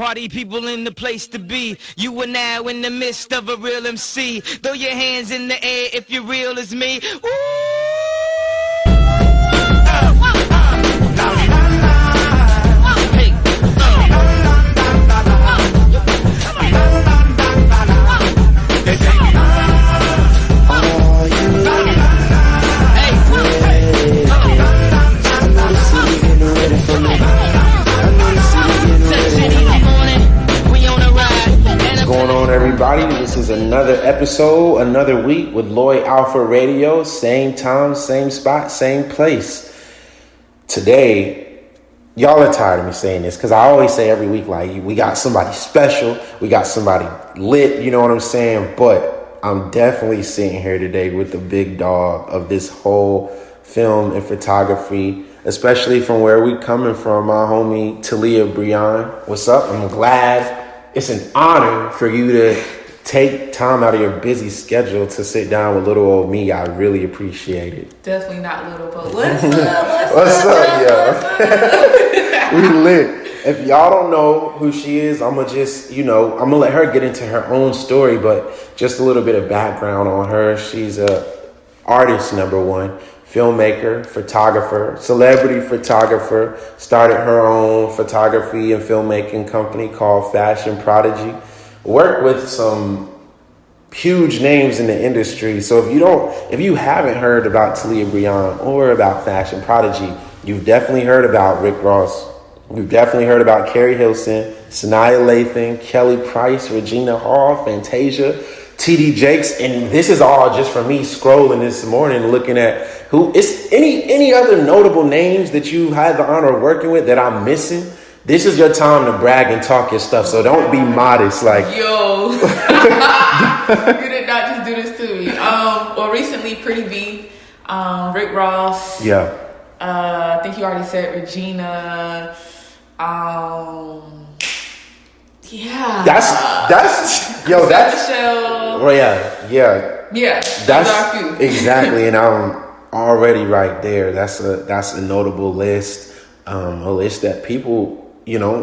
Party people in the place to be. You are now in the midst of a real MC. Throw your hands in the air if you're real as me. Ooh! Everybody, this is another episode, another week with Lloyd, Alford Radio. Same time, same spot, same place. Today, y'all are tired of me saying this because I always say every week, like, we got somebody special, we got somebody lit, you know what I'm saying? But I'm definitely sitting here today with the big dog of this whole film and photography, especially from where we coming from, my homie Tailiah Breon. What's up? I'm glad. It's an honor for you to take time out of your busy schedule to sit down with little old me. I really appreciate it. Definitely not little, but what's up? What's up, yo? We lit. If y'all don't know who she is, I'm gonna let her get into her own story, but just a little bit of background on her. She's a artist, number one. Filmmaker, photographer, celebrity photographer, started her own photography and filmmaking company called Fashion Prodigy. Worked with some huge names in the industry. So if you haven't heard about Tailiah Breon or about Fashion Prodigy, you've definitely heard about Rick Ross. You've definitely heard about Carrie Hilson, Sanaya Lathan, Kelly Price, Regina Hall, Fantasia, TD Jakes, and this is all just for me scrolling this morning, looking at who is any other notable names that you had the honor of working with that I'm missing. This is your time to brag and talk your stuff, so don't be modest. Like, yo, you did not just do this to me. Well, recently, Pretty B, Rick Ross. Yeah. I think you already said Regina. Yeah. That's Michelle. Oh yeah. That's exactly, and I'm already right there. That's a notable list, a list that people,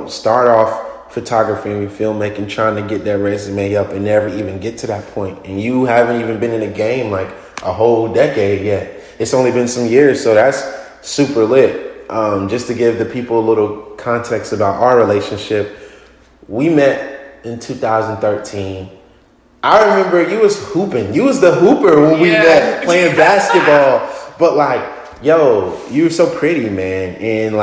start off photography and filmmaking, trying to get their resume up and never even get to that point. And you haven't even been in the game like a whole decade yet. It's only been some years, so that's super lit. Just to give the people a little context about our relationship. We met in 2013. I remember you was hooping. You was the hooper when we met playing basketball. But you were so pretty, man. And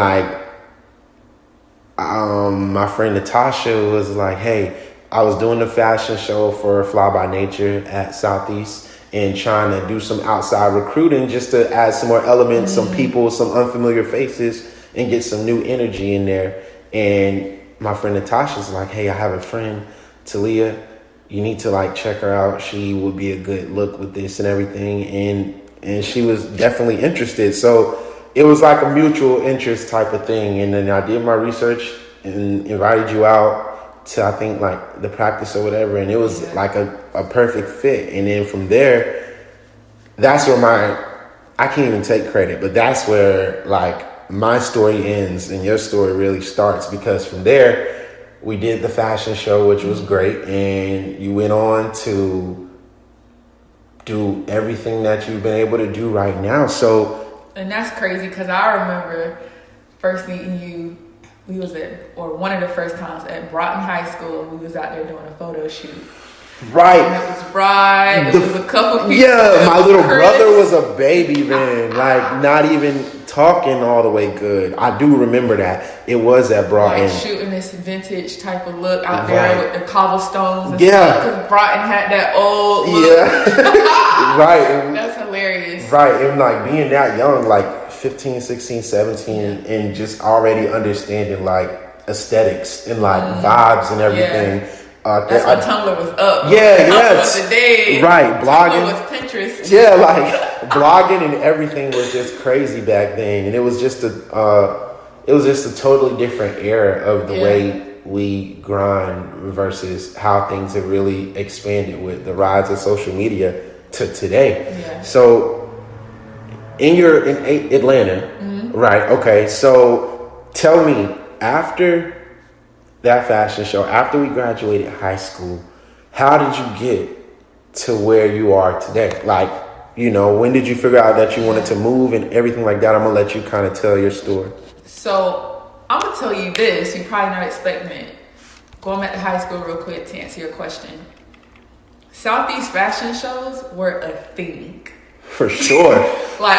my friend Natasha was like, hey, I was doing the fashion show for Fly by Nature at Southeast and trying to do some outside recruiting just to add some more elements, some people, some unfamiliar faces, and get some new energy in there. And my friend Natasha's like, hey, I have a friend, Tailiah. You need to check her out. She would be a good look with this and everything. And she was definitely interested. So it was like a mutual interest type of thing. And then I did my research and invited you out to, I think, the practice or whatever. And it was a perfect fit. And then from there, that's where I can't even take credit, but that's where my story ends and your story really starts, because from there we did the fashion show, which was great, and you went on to do everything that you've been able to do right now. And that's crazy because I remember first meeting you. We was one of the first times at Broughton High School. We was out there doing a photo shoot. Right. And it was Bride. It was a couple people. Yeah, my little brother was a baby then, not even talking all the way good. I do remember that. It was at Broughton. Shooting this vintage type of look out there with the cobblestones and stuff. Because Broughton had that old look. Yeah. Right. That's hilarious. Right. And being that young, 15, 16, 17, and just already understanding aesthetics and vibes and everything. Yeah. That's when Tumblr was up. Yeah. Was the day. Right. Blogging. Tumblr was Pinterest. Yeah, blogging and everything was just crazy back then. And it was just a totally different era of the way we grind versus how things have really expanded with the rise of social media to today. Yeah. So in Atlanta, right? Okay. So tell me, after that fashion show, after we graduated high school, how did you get to where you are today? Like, you know, when did you figure out that you wanted to move and everything like that? I'm going to let you kind of tell your story. So, I'm going to tell you this. You're probably not expecting it. Going back to high school real quick to answer your question. Southeast fashion shows were a thing. For sure. I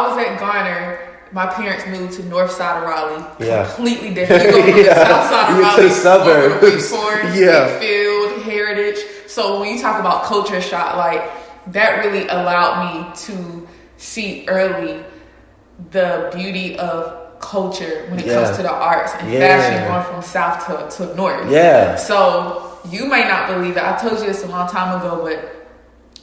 was at Garner. My parents moved to north side of Raleigh. Yeah. Completely different. You go from the south side of Raleigh to the suburbs. over to Wake Forest, Wakefield, Heritage. So when you talk about culture shock, like that really allowed me to see early the beauty of culture when it comes to the arts and fashion going from south to north. Yeah. So you may not believe it. I told you this a long time ago, but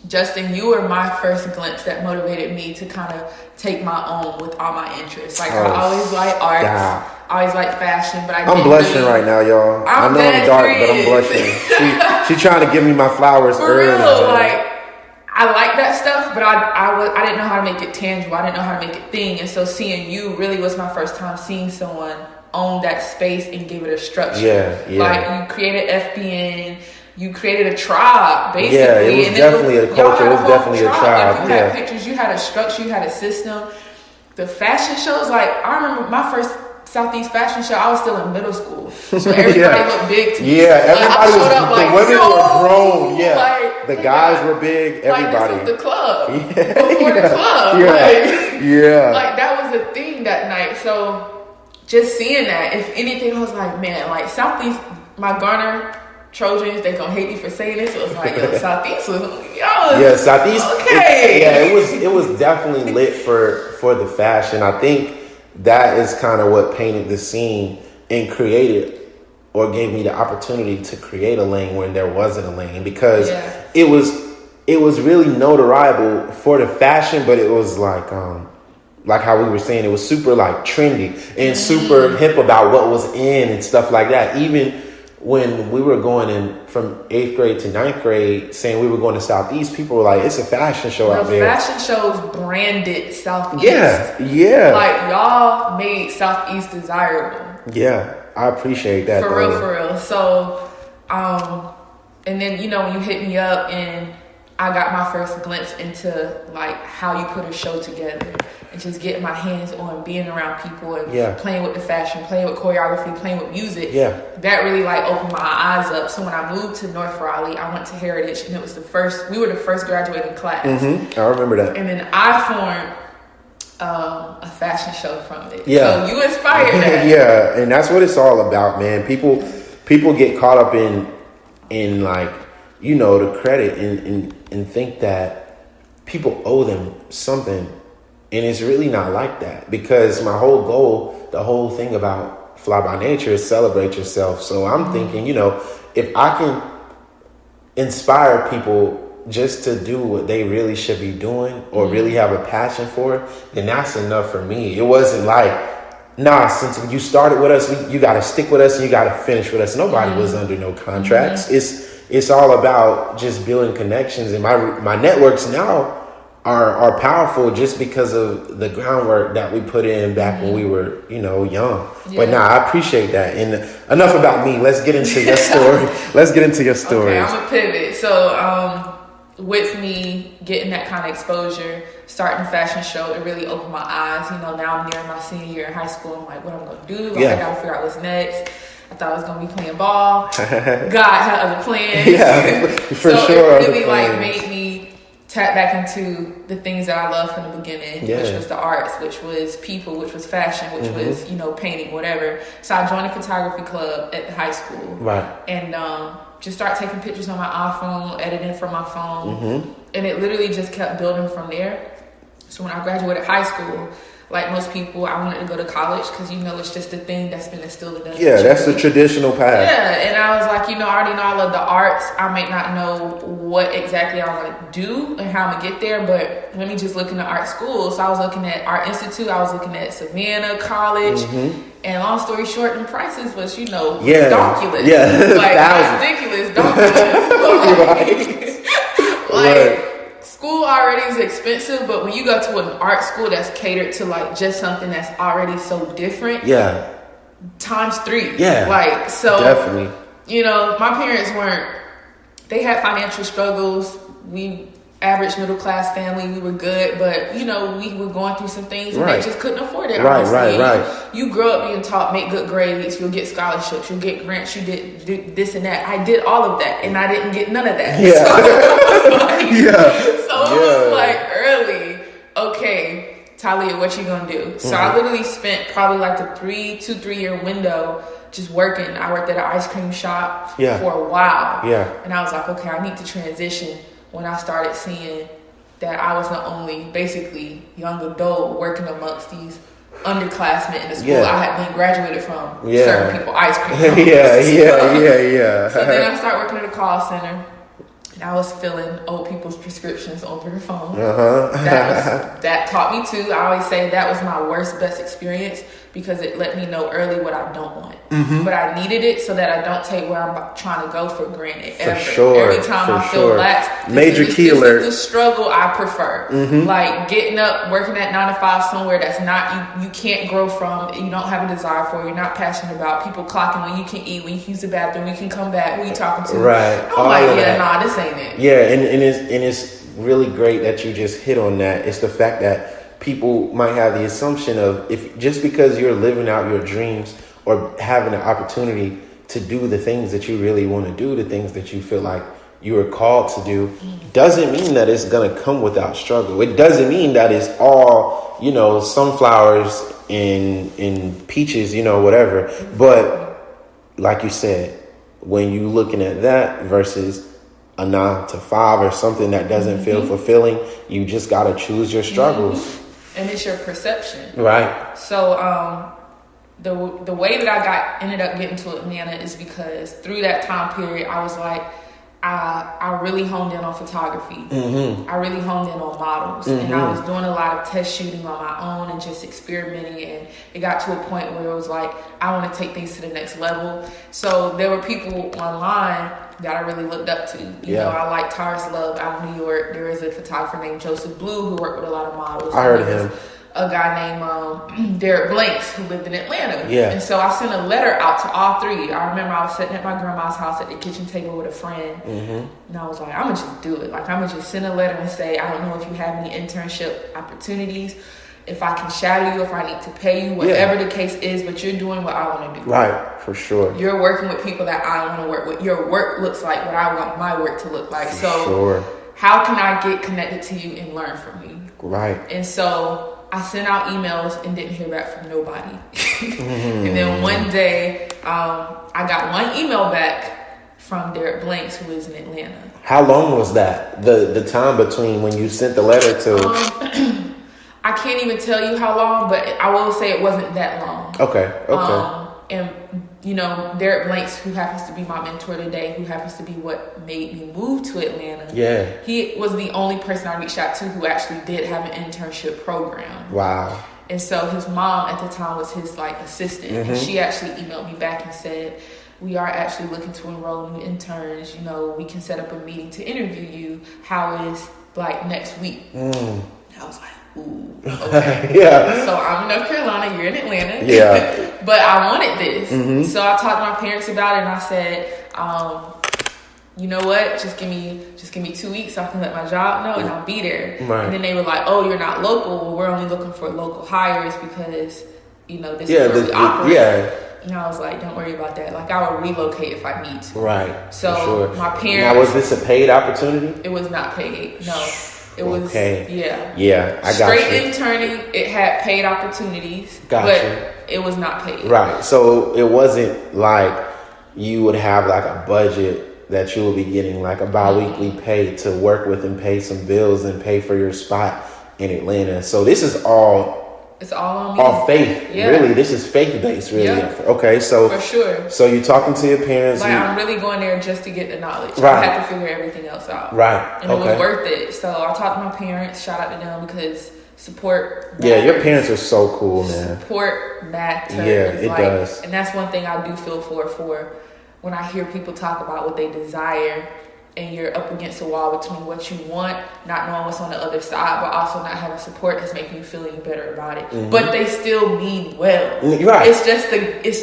Justin, you were my first glimpse that motivated me to kind of take my own with all my interests. Like, I always liked arts, I always liked fashion, but I'm blushing right now, y'all. I know I'm dark, but I'm blushing. She trying to give me my flowers for early. Real, like, I like that stuff, but I didn't know how to make it tangible. I didn't know how to make it thing. And so seeing you really was my first time seeing someone own that space and give it a structure. Yeah. Like, you created FBN. You created a tribe, basically. Yeah, it was definitely a culture. It was definitely a tribe. Like, you had pictures, you had a structure, you had a system. The fashion shows, like, I remember my first Southeast fashion show, I was still in middle school. So everybody looked big to me. Yeah, everybody the women were grown. Yeah, like, the guys were big. Everybody. Like, this was the club. Before the club. Like, that was the thing that night. So just seeing that, if anything, I was like, man, like, Southeast, my Garner Trojans, they gonna hate me for saying this. So it's like, yo, Southeast was, Southeast. Okay. It was definitely lit for the fashion. I think that is kind of what painted the scene and created or gave me the opportunity to create a lane when there wasn't a lane, because it was really notoriable for the fashion, but it was like how we were saying, it was super like trendy and super hip about what was in and stuff like that. Even when we were going in from 8th grade to 9th grade, saying we were going to Southeast, people were like, it's a fashion show out there. Fashion shows branded Southeast. Yeah. Like, y'all made Southeast desirable. Yeah, I appreciate that. For real. So, and then, you know, when you hit me up and I got my first glimpse into like how you put a show together and just getting my hands on being around people and playing with the fashion, playing with choreography, playing with music. Yeah. That really like opened my eyes up. So when I moved to North Raleigh, I went to Heritage, and it was we were the first graduating class. Mm-hmm. I remember that. And then I formed a fashion show from it. Yeah. So you inspired that. Yeah, and that's what it's all about, man. People get caught up in like, you know, the credit and think that people owe them something, and it's really not like that, because my whole goal, the whole thing about Fly by Nature is celebrate yourself. So I'm thinking, you know, if I can inspire people just to do what they really should be doing or really have a passion for, then that's enough for me. It wasn't like, nah, since you started with us, you got to stick with us and you got to finish with us. Nobody was under no contracts. It's all about just building connections, and my networks now are powerful just because of the groundwork that we put in back when we were, you know, young. But I appreciate that. And enough about me. Let's get into your story. Okay, I'm gonna pivot. So with me getting that kind of exposure, starting a fashion show, it really opened my eyes. You know, now I'm nearing my senior year in high school. I'm like, what I'm gonna do? Like, I gotta figure out what's next. I thought I was gonna be playing ball. God had other plans. Yeah, for so sure. It really like made me tap back into the things that I loved from the beginning, which was the arts, which was people, which was fashion, which was, you know, painting, whatever. So I joined a photography club at the high school. Right. And just start taking pictures on my iPhone, editing from my phone. And it literally just kept building from there. So when I graduated high school, like most people, I wanted to go to college because, you know, it's just the thing that's been instilled in us. Yeah, that's the traditional path. Yeah, and I was like, you know, I already know I love the arts. I may not know what exactly I want to do and how I'm going to get there, but let me just look into art school. So I was looking at Art Institute. I was looking at Savannah College. And long story short, the prices was, you know, donkulous. Yeah, like, not ridiculous, donkulous. Like, school already is expensive, but when you go to an art school that's catered to like just something that's already so different, times 3. Yeah. Like, so Definitely. you know, my parents they had financial struggles. We average middle class family, we were good, but you know, we were going through some things and they just couldn't afford it. Right. You grow up being taught, make good grades, you'll get scholarships, you'll get grants, you did this and that. I did all of that and I didn't get none of that. Yeah. So it was like early, okay, Tailiah, what you gonna do? So I literally spent probably like a 2-3 year window just working. I worked at an ice cream shop for a while. Yeah. And I was like, okay, I need to transition when I started seeing that I was the only basically young adult working amongst these underclassmen in the school I had been graduated from serving people ice cream. Yeah. So then I started working at a call center. And I was filling old people's prescriptions over the phone. That taught me too. I always say that was my best experience because it let me know early what I don't want. But I needed it so that I don't take where I'm trying to go for granted. Every time I feel lax, major key alert. This is the struggle I prefer. Like getting up, working at 9 to 5 somewhere that's not you can't grow from, you don't have a desire for, you're not passionate about. People clocking when you can eat, when you can use the bathroom, when you can come back, who you talking to. Right. I'm like, nah, this ain't it. Yeah, and it's really great that you just hit on that. It's the fact that people might have the assumption of if just because you're living out your dreams or having an opportunity to do the things that you really want to do, the things that you feel like you are called to do, doesn't mean that it's going to come without struggle. It doesn't mean that it's all, you know, sunflowers and peaches, you know, whatever. But like you said, when you looking at that versus a 9 to 5 or something that doesn't feel fulfilling, you just got to choose your struggles. And it's your perception. Right. So, the way that I ended up getting to Atlanta is because through that time period, I was like, I really honed in on photography. I really honed in on models. And I was doing a lot of test shooting on my own and just experimenting. And it got to a point where it was like, I want to take things to the next level. So there were people online that I really looked up to. You know, I like Taurus Love out of New York. There is a photographer named Joseph Blue who worked with a lot of models. I heard of him. A guy named Derek Blanks who lived in Atlanta. Yeah. And so I sent a letter out to all 3. I remember I was sitting at my grandma's house at the kitchen table with a friend. And I was like, I'm going to just do it. Like, I'm going to just send a letter and say, I don't know if you have any internship opportunities, if I can shadow you, if I need to pay you, whatever the case is, but you're doing what I want to do. Right, for sure. You're working with people that I want to work with. Your work looks like what I want my work to look like. How can I get connected to you and learn from you? Right. And so I sent out emails and didn't hear back from nobody. And then one day, I got one email back from Derek Blanks, who is in Atlanta. How long was that? The time between when you sent the letter to... I can't even tell you how long, but I will say it wasn't that long. Okay. And, you know, Derek Blanks, who happens to be my mentor today, who happens to be what made me move to Atlanta. Yeah. He was the only person I reached out to who actually did have an internship program. Wow. And so his mom at the time was his like assistant. And she actually emailed me back and said, we are actually looking to enroll new interns. You know, we can set up a meeting to interview you. How is like next week? I was like, ooh, okay. Yeah. So I'm in North Carolina, you're in Atlanta. Yeah. But I wanted this. So I talked to my parents about it and I said, you know what? Just give me 2 weeks so I can let my job know and I'll be there. Right. And then they were like, oh, you're not local. Well, we're only looking for local hires because, you know, this is where we operate. And I was like, don't worry about that. Like, I will relocate if I need to. Right. So my parents. Now, was this a paid opportunity? It was not paid. No. It was, yeah, I got straight interning. It had paid opportunities, but it was not paid. Right. So it wasn't like you would have like a budget that you would be getting like a bi-weekly pay to work with and pay some bills and pay for your spot in Atlanta. So this is all. It's all on me. All faith. Yeah. Really, this is faith-based, really. Yeah. Okay, so... For sure. So you're talking to your parents... Like, I'm really going there just to get the knowledge. Right. I had to figure everything else out. Right. And it was worth it. So I talked to my parents. Shout out to them because support matters. Yeah, your parents are so cool, man. Support matters. Yeah, it does. And that's one thing I do feel for when I hear people talk about what they desire and you're up against a wall between what you want, not knowing what's on the other side, but also not having support that's making you feel any better about it. But they still mean well. Right. It's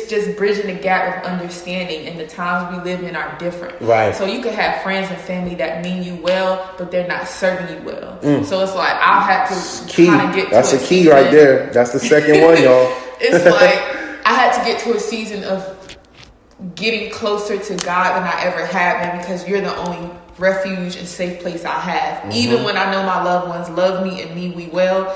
just bridging the gap of understanding, and the times we live in are different. Right. So you could have friends and family that mean you well, but they're not serving you well. So it's like I'll have to kind of get That's to a key right there. That's the second one, y'all. It's like I had to get to a season of getting closer to God than I ever have been, because you're the only refuge and safe place I have. Even when I know my loved ones love me and mean we well,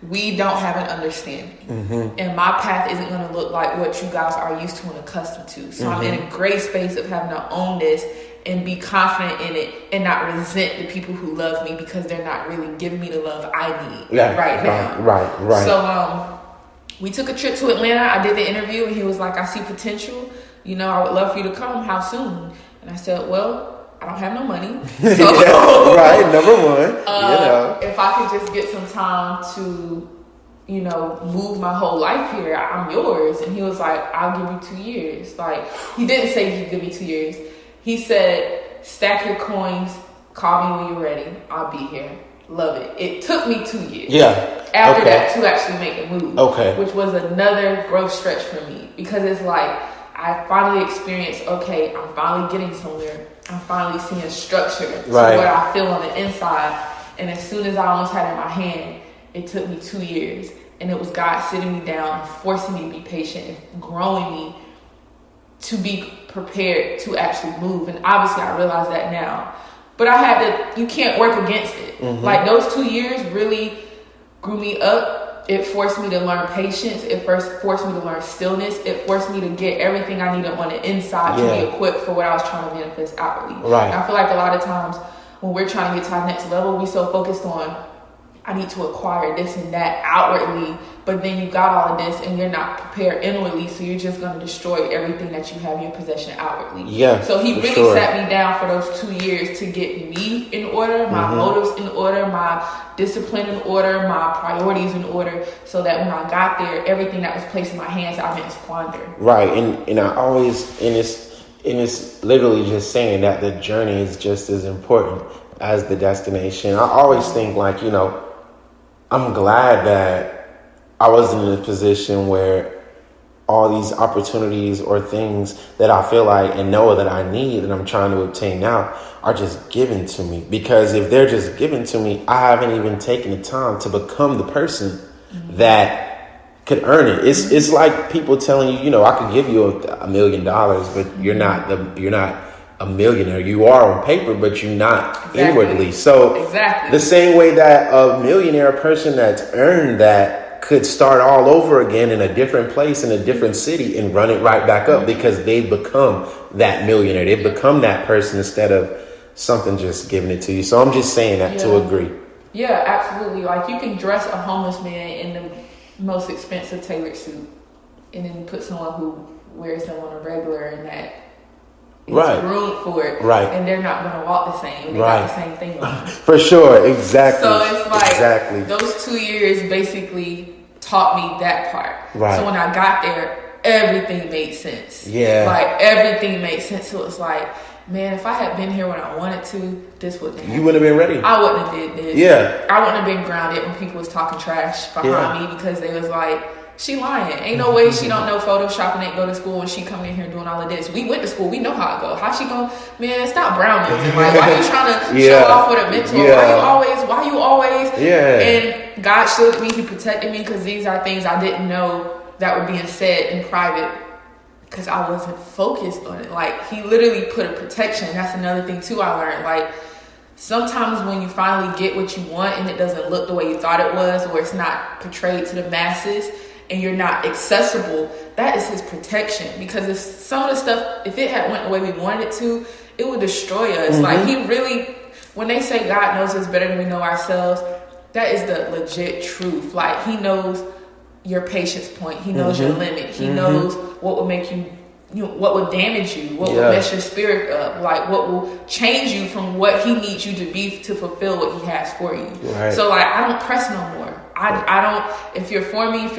we don't have an understanding. And my path isn't going to look like what you guys are used to and accustomed to. So I'm in a great space of having to own this and be confident in it and not resent the people who love me because they're not really giving me the love I need right now. Right. So we took a trip to Atlanta. I did the interview and he was like, I see potential. You know, I would love for you to come. How soon? And I said, well, I don't have no money. So, right, number one. If I could just get some time to, you know, move my whole life here, I'm yours. And he was like, I'll give you 2 years. Like, he didn't say he'd give me 2 years. He said, stack your coins, call me when you're ready. I'll be here. Love it. It took me 2 years. Yeah. After that to actually make the move. Okay. Which was another growth stretch for me, because it's like, I finally experienced, okay, I'm finally getting somewhere. I'm finally seeing structure to what I feel on the inside. And as soon as I almost had it in my hand, it took me 2 years. And it was God sitting me down, forcing me to be patient and growing me to be prepared to actually move. And obviously I realize that now. But I had to, you can't work against it. Like those 2 years really grew me up. It forced me to learn patience. It first forced me to learn stillness. It forced me to get everything I needed on the inside to be equipped for what I was trying to manifest outwardly. Right. And I feel like a lot of times when we're trying to get to our next level, we so focused on, I need to acquire this and that outwardly, but then you got all of this and you're not prepared inwardly, so you're just going to destroy everything that you have in your possession outwardly. Yeah. So he really sat me down for those 2 years to get me in order, my motives in order, my discipline in order, my priorities in order, so that when I got there, everything that was placed in my hands, I didn't squander. Right. And I always, and it's literally just saying that the journey is just as important as the destination. I always think, like, you know, I'm glad that I wasn't in a position where all these opportunities or things that I feel like and know that I need and I'm trying to obtain now are just given to me. Because if they're just given to me, I haven't even taken the time to become the person that could earn it. It's like people telling you, you know, I could give you $1 million, but you're not a millionaire. You are on paper, but you're not inwardly. So the same way that a millionaire person that's earned that could start all over again in a different place, in a different city, and run it right back up because they've become that millionaire. They've become that person instead of something just giving it to you. So I'm just saying that to agree. Yeah, absolutely. Like, you can dress a homeless man in the most expensive tailored suit and then put someone who wears them on a regular and that it's groomed for it, and they're not going to walk the same. They got the same thing on. For sure, exactly. So it's like those 2 years basically taught me that part. Right. So when I got there, everything made sense. Yeah, like everything made sense. So it's like, man, if I had been here when I wanted to, this wouldn't have happened. You wouldn't have been ready. I wouldn't have did this. Yeah, I wouldn't have been grounded when people was talking trash behind me because they was like, she lying. Ain't no way she don't know Photoshop and ain't go to school and she coming in here doing all of this. We went to school. We know how it go. How she going? Man, stop brown nosing. Like, why you trying to show off with a mentor? Why you always? Yeah. And God showed me. He protected me because these are things I didn't know that were being said in private because I wasn't focused on it. Like, he literally put a protection. That's another thing too I learned. Like, sometimes when you finally get what you want and it doesn't look the way you thought it was, or it's not portrayed to the masses, and you're not accessible, that is his protection. Because if some of the stuff, if it had went the way we wanted it to, it would destroy us. Like, he really, when they say God knows us better than we know ourselves, that is the legit truth. Like, he knows your patience point. He knows your limit. He knows what will make you, what will damage you, what will mess your spirit up, like what will change you from what he needs you to be to fulfill what he has for you. Right. So, like, I don't press no more. I don't, if you're for me, if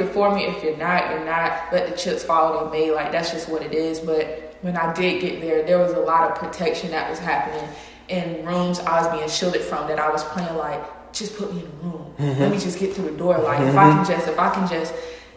you're not, you're not. Let the chips fall where they may. Like, that's just what it is. But when I did get there, there was a lot of protection that was happening. in rooms I was being shielded from, that I was playing like, just put me in a room. Let me just get through the door. Like, if I can just,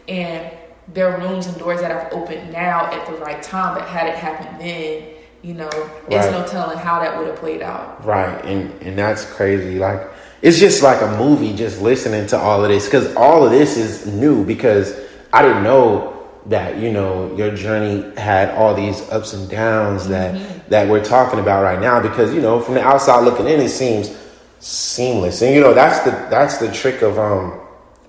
and there are rooms and doors that I've opened now at the right time, but had it happened then, you know, it's no telling how that would have played out. Right. And that's crazy. Like, it's just like a movie just listening to all of this, because all of this is new, because I didn't know that, you know, your journey had all these ups and downs that we're talking about right now, because, you know, from the outside looking in, it seems seamless. And, you know, that's the trick of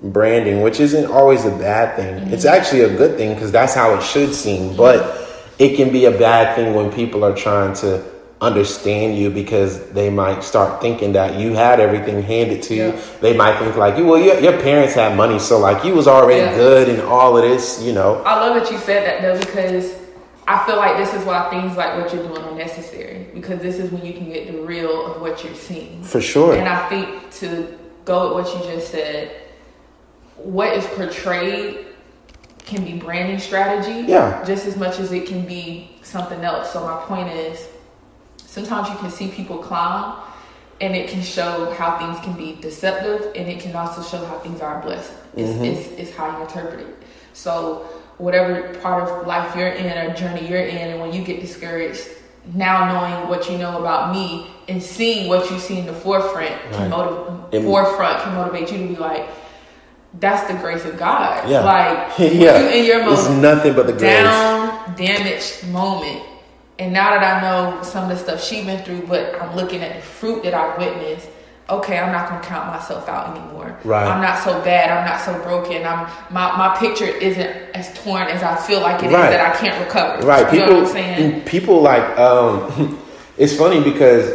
branding, which isn't always a bad thing. It's actually a good thing, because that's how it should seem. But it can be a bad thing when people are trying to understand you, because they might start thinking that you had everything handed to you. They might think like, well, your parents had money, so like you was already good and all of this, you know. I love that you said that, though, because I feel like this is why things like what you're doing are necessary, because this is when you can get the real of what you're seeing. For sure. And I think, to go with what you just said, what is portrayed can be branding strategy just as much as it can be something else. So my point is, sometimes you can see people clown, and it can show how things can be deceptive, and it can also show how things are a blessing. It's how you interpret it. So whatever part of life you're in or journey you're in, and when you get discouraged, now knowing what you know about me and seeing what you see in the forefront can motivate you to be like, that's the grace of God. Like, you in your most nothing but the grace. Down, damaged moment. And now that I know some of the stuff she's been through, but I'm looking at the fruit that I've witnessed, okay, I'm not going to count myself out anymore. I'm not so bad. I'm not so broken. My picture isn't as torn as I feel like it is, that I can't recover. You know what I'm saying? People like, it's funny, because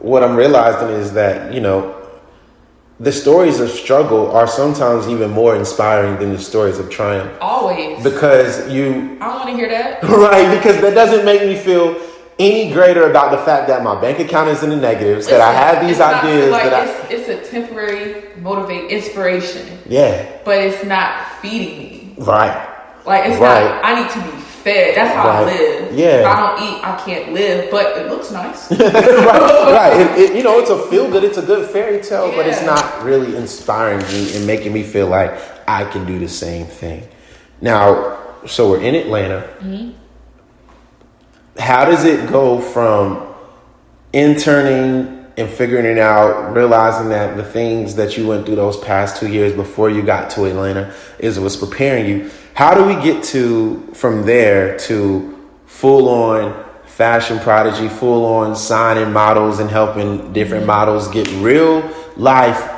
what I'm realizing is that, you know, the stories of struggle are sometimes even more inspiring than the stories of triumph. Always. Because I don't want to hear that. Right, because that doesn't make me feel any greater about the fact that my bank account is in the negatives, that I have these ideas. It's a temporary inspiration. Yeah. But it's not feeding me. Right. Like, it's not, I need to be fed. That's how I live. Yeah. If I don't eat, I can't live, but it looks nice. Right. You know, it's a feel good, it's a good fairy tale, but it's not really inspiring me and making me feel like I can do the same thing. Now, so we're in Atlanta. How does it go from interning and figuring it out, realizing that the things that you went through those past 2 years before you got to Atlanta was preparing you? How do we get from there to full on Fashion Prodigy, full on signing models and helping different models get real life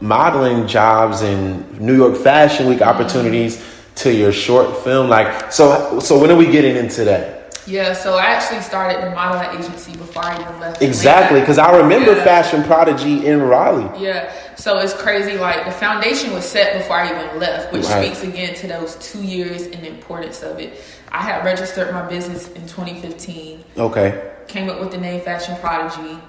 modeling jobs and New York Fashion Week opportunities to your short film? Like, so when are we getting into that? Yeah, so I actually started the modeling agency before I even left. Exactly, because I remember Fashion Prodigy in Raleigh. Yeah, so it's crazy. Like, the foundation was set before I even left, which speaks again to those 2 years and the importance of it. I had registered my business in 2015. Okay. Came up with the name Fashion Prodigy.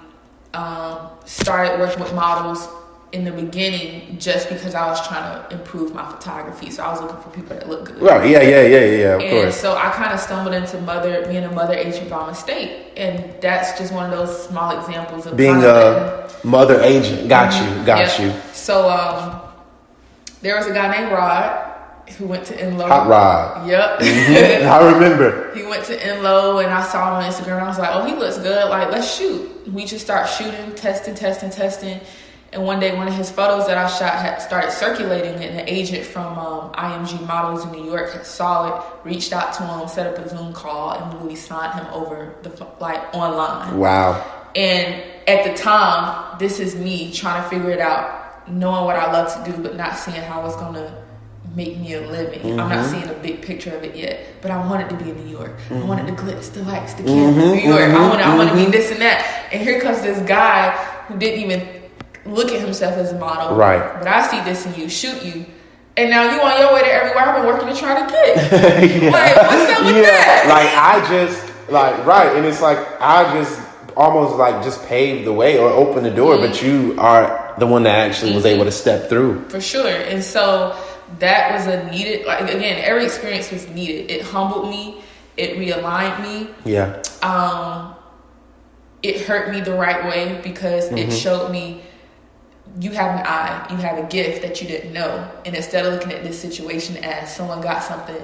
Started working with models in the beginning just because I was trying to improve my photography. So I was looking for people that look good. Right. Yeah. Of course. So I kind of stumbled into being a mother agent by mistake. And that's just one of those small examples of being a mother agent. Got you. So there was a guy named Rod who went to Enloe. Hot Rod. Yep. I remember. He went to Enloe, and I saw him on Instagram, and I was like, oh, he looks good. Like, let's shoot. We just start shooting, testing. And one day, one of his photos that I shot had started circulating, and an agent from IMG Models in New York had saw it, reached out to him, set up a Zoom call, and we signed him over online. Wow. And at the time, this is me trying to figure it out, knowing what I love to do, but not seeing how it's going to make me a living. Mm-hmm. I'm not seeing a big picture of it yet, but I wanted to be in New York. Mm-hmm. I wanted the glitz, the lights, the camera, New York. I want to be this and that. And here comes this guy who didn't even look at himself as a model. Right. But I see this in you, shoot you. And now you on your way to everywhere I've been working to try to get. Like, what's up with that? And it's like, I just almost just paved the way or opened the door, but you are the one that actually was able to step through. For sure. And so that was a needed, again, every experience was needed. It humbled me. It realigned me. Yeah. it hurt me the right way because it showed me you have an eye, you have a gift that you didn't know. And instead of looking at this situation as someone got something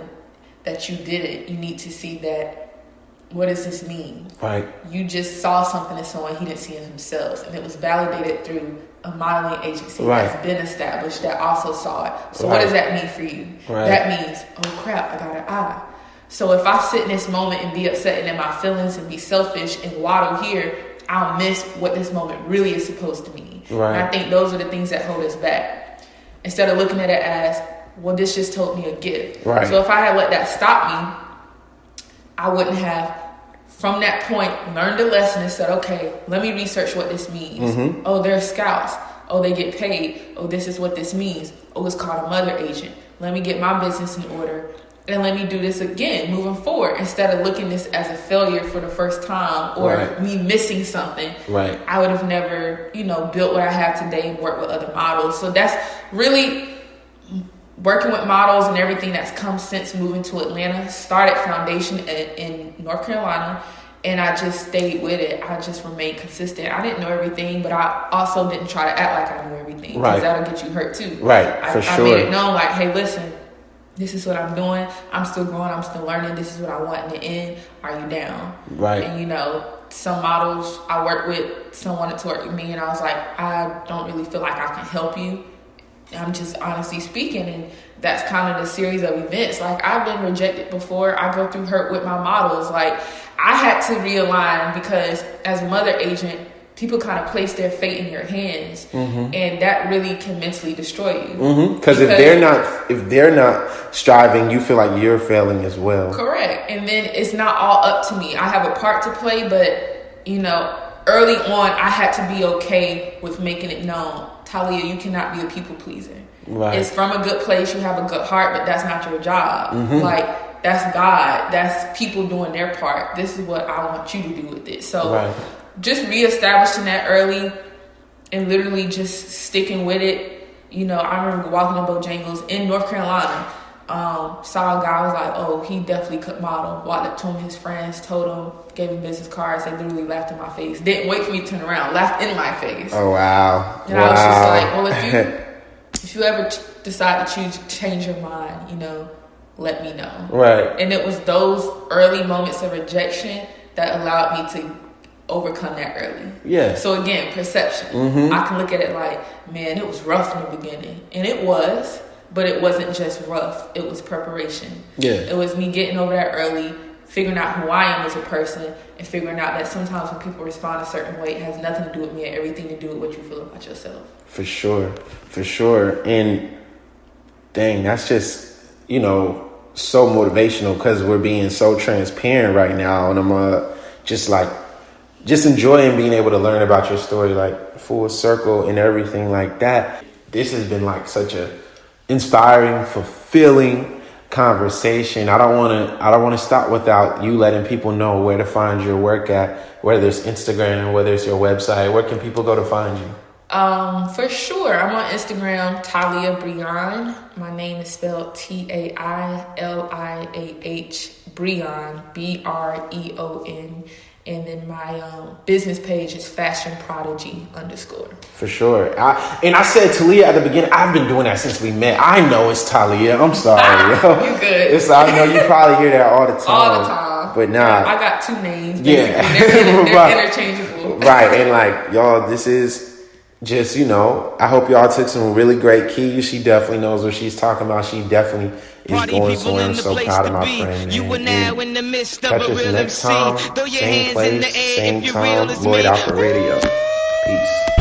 that you didn't, you need to see that, what does this mean? Right. You just saw something in someone he didn't see in themselves. And it was validated through a modeling agency that's been established that also saw it. So what does that mean for you? That means, oh crap, I got an eye. So if I sit in this moment and be upset and in my feelings and be selfish and waddle here, I'll miss what this moment really is supposed to mean. Right. And I think those are the things that hold us back. Instead of looking at it as, well, this just told me a gift. Right. So if I had let that stop me, I wouldn't have, from that point, learned a lesson and said, okay, let me research what this means. Oh, they're scouts. Oh, they get paid. Oh, this is what this means. Oh, it's called a mother agent. Let me get my business in order. And let me do this again, moving forward. Instead of looking this as a failure for the first time or me missing something, I would have never, built what I have today and worked with other models. So that's really working with models and everything that's come since moving to Atlanta. Started foundation in North Carolina, and I just stayed with it. I just remained consistent. I didn't know everything, but I also didn't try to act like I knew everything, because that'll get you hurt too. I made it known, like, hey, listen, this is what I'm doing. I'm still growing. I'm still learning. This is what I want in the end. Are you down? And, some models I worked with, some wanted to work with me, and I was like, I don't really feel like I can help you. I'm just honestly speaking, and that's kind of the series of events. Like, I've been rejected before. I go through hurt with my models. Like, I had to realign, because as a mother agent, people kind of place their fate in your hands, and that really can mentally destroy you. Because if they're not striving, you feel like you're failing as well. Correct. And then it's not all up to me. I have a part to play, but early on, I had to be okay with making it known, Tailiah, you cannot be a people pleaser. It's from a good place. You have a good heart, but that's not your job. Like, that's God. That's people doing their part. This is what I want you to do with it. So just reestablishing that early and literally just sticking with it. I remember walking to Bojangles in North Carolina. Saw a guy, was like, oh, he definitely could model. Walked up to him, his friends told him, gave him business cards. They literally laughed in my face. Didn't wait for me to turn around, laughed in my face. Oh, wow. And I was just like, well, if you ever decide to change your mind, let me know. And it was those early moments of rejection that allowed me to overcome that early. So again, perception. I can look at it like, man, it was rough in the beginning. And it was. But it wasn't just rough. It was preparation. It was me getting over that early, figuring out who I am as a person, and figuring out that sometimes when people respond a certain way, it has nothing to do with me and everything to do with what you feel about yourself. For sure. And dang, that's just, so motivational, because we're being so transparent right now. And I'm just enjoying being able to learn about your story, like full circle and everything like that. This has been like such a inspiring, fulfilling conversation. I don't want to stop without you letting people know where to find your work at, whether it's Instagram, whether it's your website. Where can people go to find you? For sure. I'm on Instagram, Tailiah Breon. My name is spelled Tailiah Breon, Breon. And then my business page is Fashion Prodigy _. For sure. I said Tailiah at the beginning. I've been doing that since we met. I know it's Tailiah. I'm sorry. You good. I know you probably hear that all the time. All the time. But nah. I got two names. Basically. They're interchangeable. And like, y'all, this is just, I hope y'all took some really great keys. She definitely knows what she's talking about. She definitely is going somewhere. I'm so proud of my friend. You are now in the midst of a real next time, MC. Throw your same hands in the place, air same if you're time, real as Lloyd me. Alford Radio. Peace.